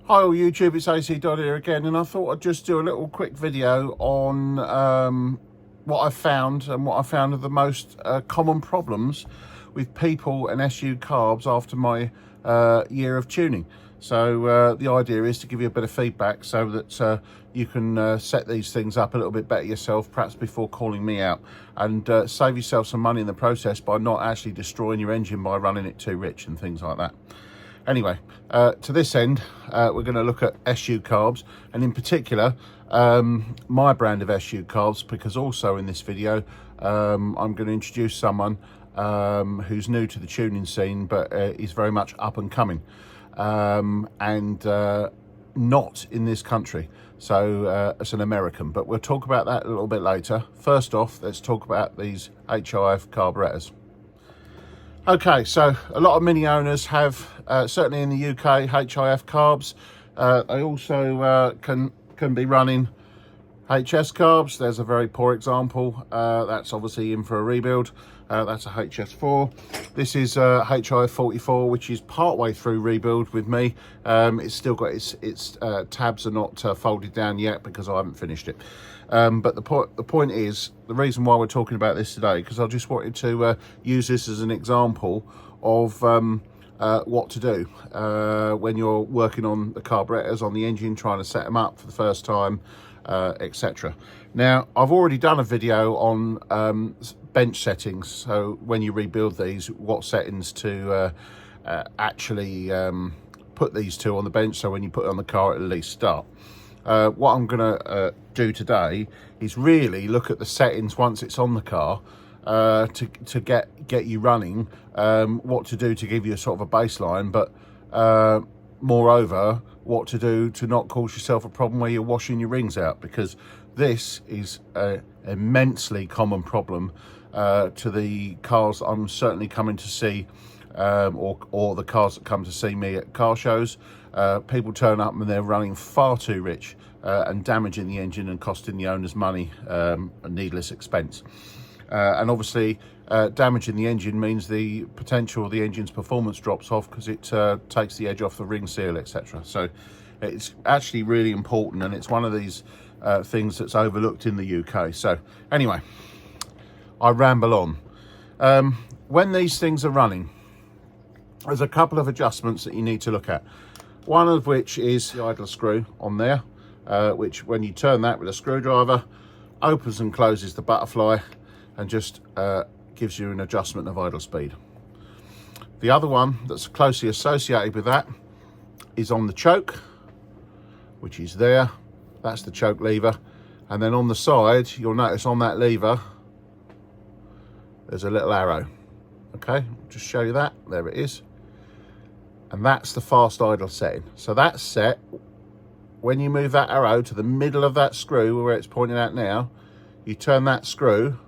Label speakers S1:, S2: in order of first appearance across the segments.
S1: Hi all YouTube, it's ACDodd here again, and I thought I'd just do a little quick video on what I found and what I found are the most common problems with people and SU carbs after my year of tuning. So the idea is to give you a bit of feedback so that you can set these things up a little bit better yourself, perhaps before calling me out, and save yourself some money in the process by not actually destroying your engine by running it too rich and things like that. Anyway, to this end, we're going to look at SU carbs, and in particular, my brand of SU carbs, because also in this video, I'm going to introduce someone who's new to the tuning scene, but is very much up and coming, and not in this country. So it's an American, but we'll talk about that a little bit later. First off, let's talk about these HIF carburetors. Okay, so a lot of Mini owners have, certainly in the UK, HIF carbs. They also can be running HS carbs. There's a very poor example. That's obviously in for a rebuild. That's a HS4. This is HIF44, which is partway through rebuild with me. It's still got its tabs are not folded down yet because I haven't finished it. But the point is, the reason why we're talking about this today, because I just wanted to use this as an example of what to do when you're working on the carburetors, on the engine, trying to set them up for the first time, etc. Now, I've already done a video on bench settings, so when you rebuild these, what settings to actually put these to on the bench, so when you put it on the car, it'll at least start. What I'm going to do today is really look at the settings once it's on the car to get you running, what to do to give you a sort of a baseline, but moreover, what to do to not cause yourself a problem where you're washing your rings out, because this is an immensely common problem to the cars I'm certainly coming to see, or the cars that come to see me at car shows. People turn up and they're running far too rich and damaging the engine and costing the owners money, a needless expense. And obviously damaging the engine means the potential of the engine's performance drops off because it takes the edge off the ring seal, etc. So it's actually really important, and it's one of these things that's overlooked in the UK. So anyway, I ramble on. When these things are running, there's a couple of adjustments that you need to look at. One of which is the idler screw on there, which when you turn that with a screwdriver, opens and closes the butterfly and just gives you an adjustment of idle speed. The other one that's closely associated with that is on the choke, which is there. That's the choke lever. And then on the side, you'll notice on that lever, there's a little arrow. Okay, I'll just show you that. There it is. And that's the fast idle setting. So that's set when you move that arrow to the middle of that screw where it's pointing out now. You turn that screw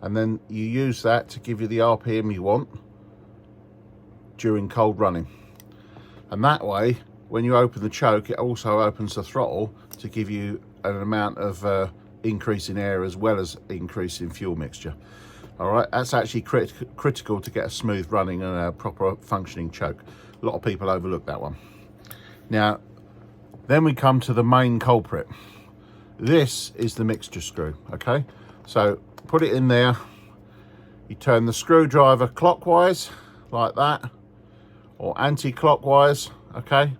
S1: and then you use that to give you the RPM you want during cold running. And that way, when you open the choke, it also opens the throttle to give you an amount of increase in air as well as increase in fuel mixture. All right, that's actually critical to get a smooth running and a proper functioning choke. A lot of people overlook that one. Now, then we come to the main culprit. This is the mixture screw, okay? So put it in there. You turn the screwdriver clockwise, like that, or anti-clockwise, okay?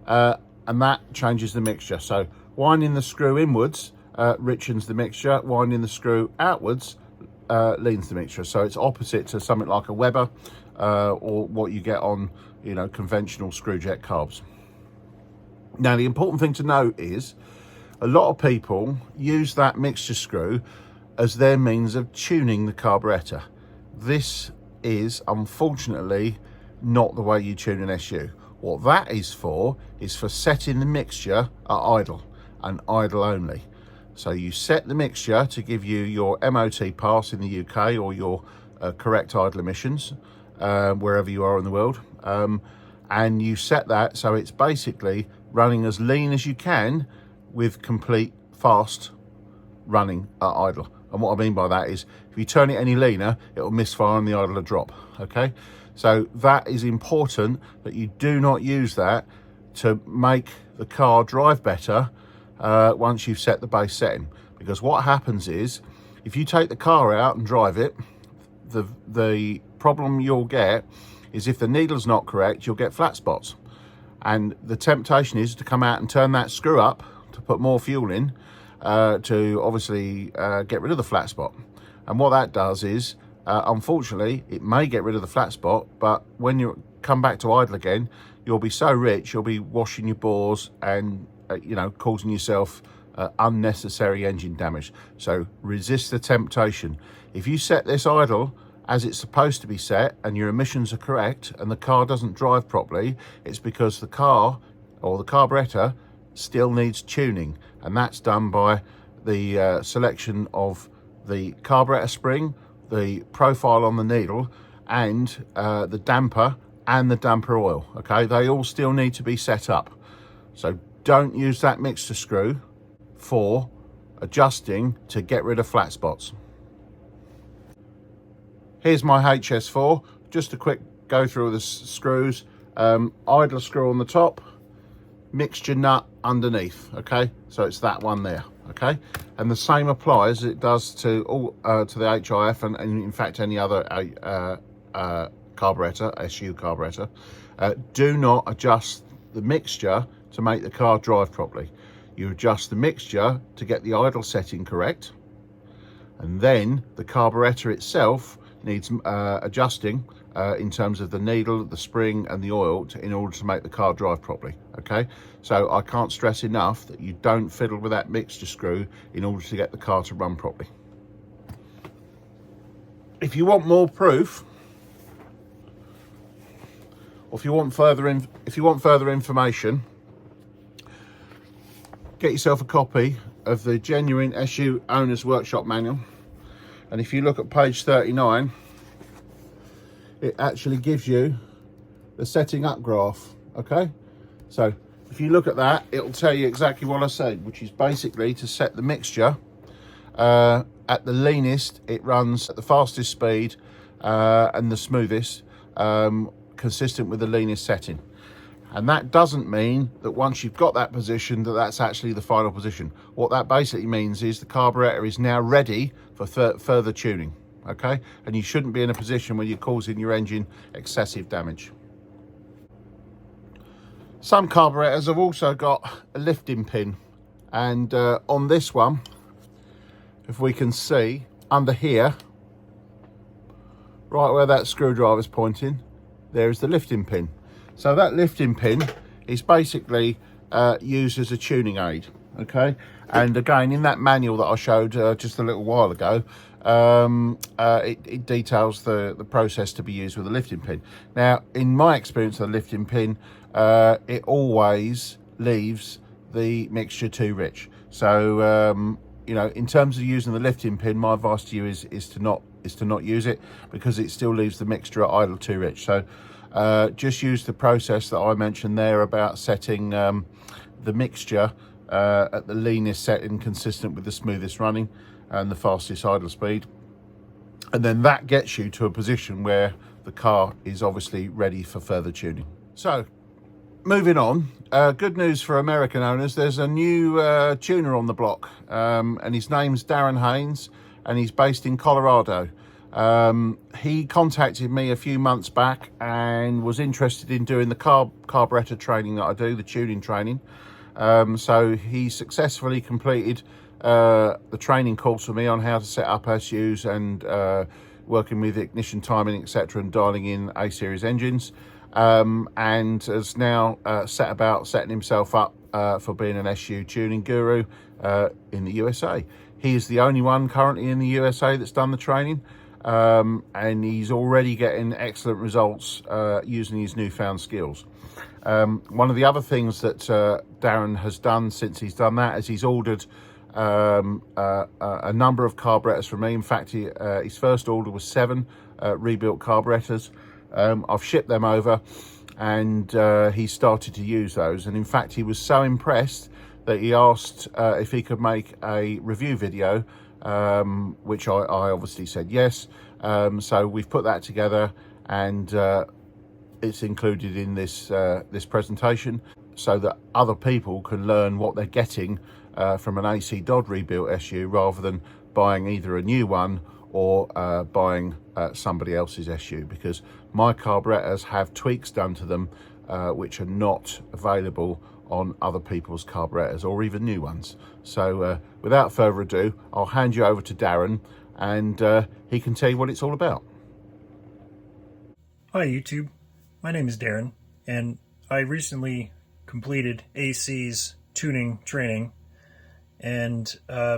S1: And that changes the mixture. So winding the screw inwards richens the mixture. Winding the screw outwards leans the mixture. So it's opposite to something like a Weber or what you get on, you know, conventional screwjet carbs. Now, the important thing to note is a lot of people use that mixture screw as their means of tuning the carburetor. This is unfortunately not the way you tune an SU. What that is for setting the mixture at idle and idle only. So you set the mixture to give you your MOT pass in the UK, or your correct idle emissions, wherever you are in the world. And you set that so it's basically running as lean as you can with complete fast running at idle. And what I mean by that is, if you turn it any leaner, it'll misfire and the idle will drop, okay? So that is important, that you do not use that to make the car drive better once you've set the base setting. Because what happens is, if you take the car out and drive it, the problem you'll get is, if the needle's not correct, you'll get flat spots. And the temptation is to come out and turn that screw up to put more fuel in, to obviously get rid of the flat spot. And what that does is, unfortunately, it may get rid of the flat spot, but when you come back to idle again, you'll be so rich, you'll be washing your bores and causing yourself unnecessary engine damage. So resist the temptation. If you set this idle as it's supposed to be set and your emissions are correct and the car doesn't drive properly, it's because the car or the carburetor still needs tuning, and that's done by the selection of the carburetor spring, the profile on the needle, and the damper and the damper oil. Okay, they all still need to be set up. So don't use that mixture screw for adjusting to get rid of flat spots. Here's my HS4, just a quick go through the screws. Idler screw on the top, mixture nut underneath. Okay, so it's that one there. Okay, and the same applies as it does to all to the HIF and in fact any other carburetor, SU carburetor. Do not adjust the mixture to make the car drive properly. You adjust the mixture to get the idle setting correct, and then the carburetor itself needs adjusting in terms of the needle, the spring and the oil in order to make the car drive properly. Okay, so I can't stress enough that you don't fiddle with that mixture screw in order to get the car to run properly. If you want more proof, or if you want further information, get yourself a copy of the Genuine SU Owner's Workshop Manual, and if you look at page 39, it actually gives you the setting up graph. Okay, so if you look at that, it'll tell you exactly what I said, which is basically to set the mixture at the leanest, it runs at the fastest speed and the smoothest, consistent with the leanest setting. And that doesn't mean that once you've got that position, that's actually the final position. What that basically means is the carburetor is now ready for further tuning. Okay, and you shouldn't be in a position where you're causing your engine excessive damage. Some carburetors have also got a lifting pin, and on this one, if we can see under here, right where that screwdriver is pointing, there is the lifting pin. So that lifting pin is basically used as a tuning aid. Okay, and again, in that manual that I showed just a little while ago, it details the process to be used with a lifting pin. Now, in my experience of the lifting pin, it always leaves the mixture too rich. So in terms of using the lifting pin, my advice to you is to not use it, because it still leaves the mixture at idle too rich. So just use the process that I mentioned there about setting the mixture at the leanest setting, consistent with the smoothest running and the fastest idle speed, and then that gets you to a position where the car is obviously ready for further tuning. So moving on, good news for American owners, there's a new tuner on the block, and his name's Darren Haines, and he's based in Colorado. He contacted me a few months back and was interested in doing the carburetor training that I do, the tuning training. So he successfully completed the training course with me on how to set up SUs and working with ignition timing, etc., and dialing in A-series engines, and has now set about setting himself up for being an SU tuning guru in the USA. He is the only one currently in the USA that's done the training, and he's already getting excellent results using his newfound skills. One of the other things that Darren has done since he's done that is he's ordered a number of carburetors from me. In fact, his first order was 7 rebuilt carburetors. I've shipped them over, and he started to use those. And in fact, he was so impressed that he asked if he could make a review video, which I obviously said yes. So we've put that together, and it's included in this this presentation. so that other people can learn what they're getting from an ACDodd rebuilt SU, rather than buying either a new one or buying somebody else's SU, because my carburetors have tweaks done to them which are not available on other people's carburetors or even new ones. So without further ado, I'll hand you over to Darren, and he can tell you what it's all about.
S2: Hi YouTube, my name is Darren, and I recently completed AC's tuning training and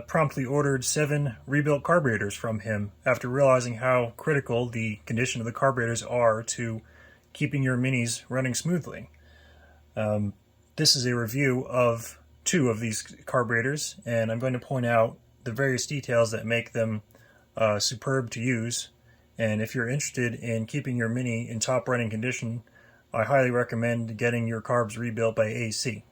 S2: promptly ordered 7 rebuilt carburetors from him after realizing how critical the condition of the carburetors are to keeping your minis running smoothly. This is a review of 2 of these carburetors, and I'm going to point out the various details that make them superb to use. And if you're interested in keeping your Mini in top running condition, I highly recommend getting your carbs rebuilt by AC.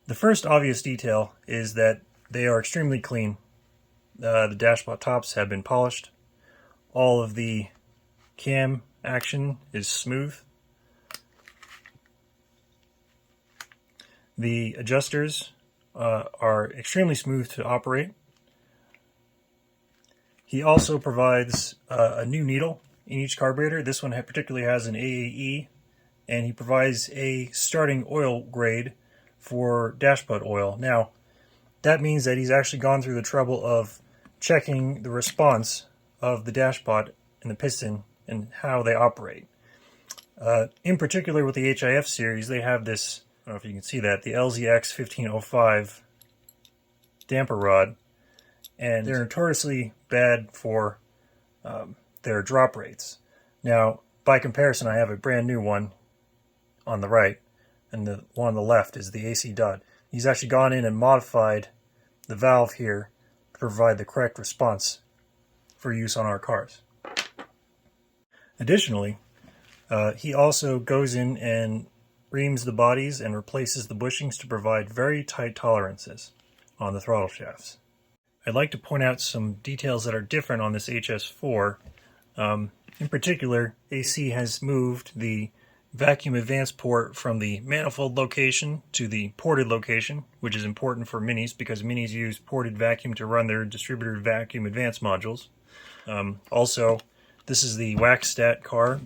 S2: The first obvious detail is that they are extremely clean. The dashboard tops have been polished. All of the cam action is smooth. The adjusters are extremely smooth to operate. He also provides a new needle in each carburetor. This one particularly has an AAE, and he provides a starting oil grade for dashboard oil. Now, that means that he's actually gone through the trouble of checking the response of the dashpot and the piston and how they operate. In particular with the HIF series, they have this, I don't know if you can see that, the LZX 1505 damper rod, and they're notoriously bad for their drop rates. Now, by comparison, I have a brand new one on the right, and the one on the left is the ACDodd. He's actually gone in and modified the valve here to provide the correct response for use on our cars. Additionally, he also goes in and reams the bodies and replaces the bushings to provide very tight tolerances on the throttle shafts. I'd like to point out some details that are different on this HS4. In particular, AC has moved the vacuum advance port from the manifold location to the ported location, which is important for minis because minis use ported vacuum to run their distributed vacuum advance modules. Also, this is the wax stat car,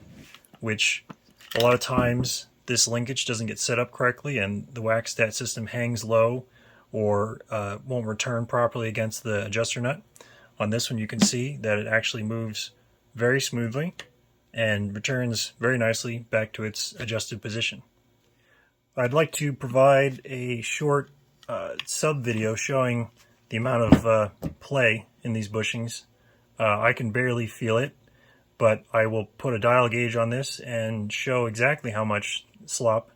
S2: which a lot of times this linkage doesn't get set up correctly and the wax stat system hangs low or won't return properly against the adjuster nut. On this one you can see that it actually moves very smoothly and returns very nicely back to its adjusted position. I'd like to provide a short sub video showing the amount of play in these bushings. I can barely feel it, but I will put a dial gauge on this and show exactly how much slop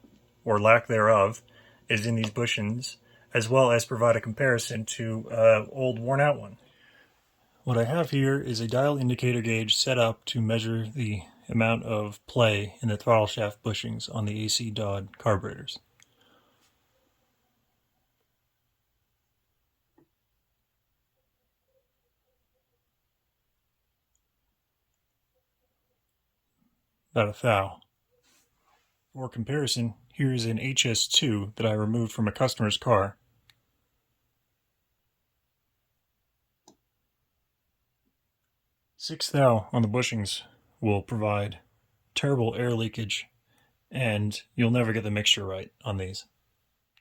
S2: or lack thereof is in these bushings, as well as provide a comparison to old worn out one. What I have here is a dial indicator gauge set up to measure the amount of play in the throttle shaft bushings on the ACDodd carburetors. About a thou. For comparison, here is an HS2 that I removed from a customer's car. Six thou on the bushings will provide terrible air leakage, and you'll never get the mixture right on these.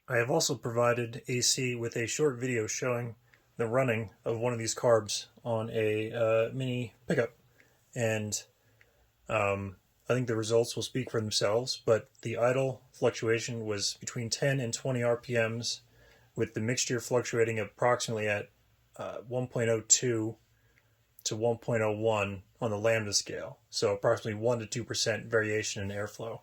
S2: I have also provided AC with a short video showing the running of one of these carbs on a mini pickup, and I think the results will speak for themselves, but the idle fluctuation was between 10 and 20 RPMs, with the mixture fluctuating approximately at 1.02 to 1.01 on the lambda scale, so approximately 1 to 2% variation in airflow.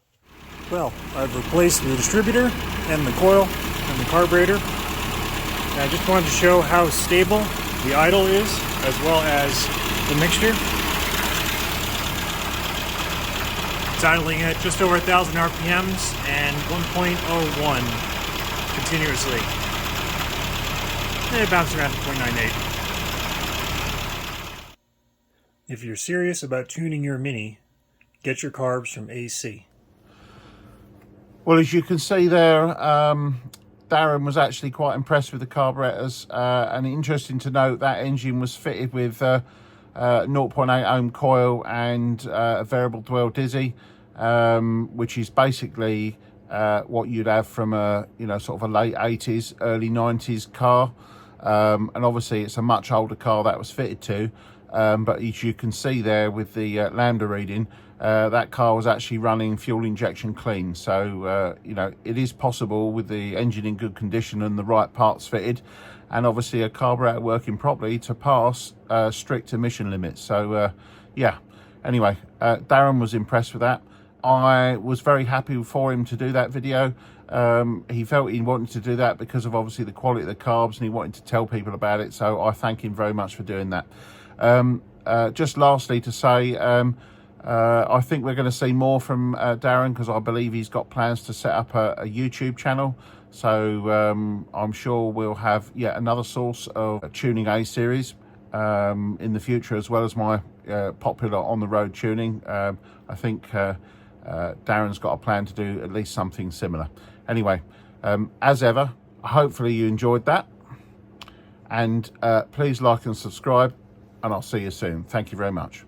S2: Well, I've replaced the distributor and the coil and the carburetor, and I just wanted to show how stable the idle is as well as the mixture. It's idling at just over 1,000 RPMs and 1.01 continuously. It bounces around to 0.98. If you're serious about tuning your Mini, get your carbs from AC.
S1: Well, as you can see there, Darren was actually quite impressed with the carburetors, and interesting to note that engine was fitted with 0.8 ohm coil and a variable dwell dizzy, which is basically what you'd have from a sort of a late 80s, early 90s car, and obviously it's a much older car that was fitted to, but as you can see there with the lambda reading, that car was actually running fuel injection clean. So it is possible with the engine in good condition and the right parts fitted, and obviously a carburetor working properly, to pass strict emission limits. So yeah, anyway, Darren was impressed with that. I was very happy for him to do that video. He felt he wanted to do that because of obviously the quality of the carbs, and he wanted to tell people about it, so I thank him very much for doing that. Just lastly to say, I think we're going to see more from Darren, because I believe he's got plans to set up a YouTube channel. So I'm sure we'll have yet another source of tuning A series in the future, as well as my popular on the road tuning. I think Darren's got a plan to do at least something similar. Anyway, as ever, hopefully you enjoyed that, and please like and subscribe, and I'll see you soon. Thank you very much.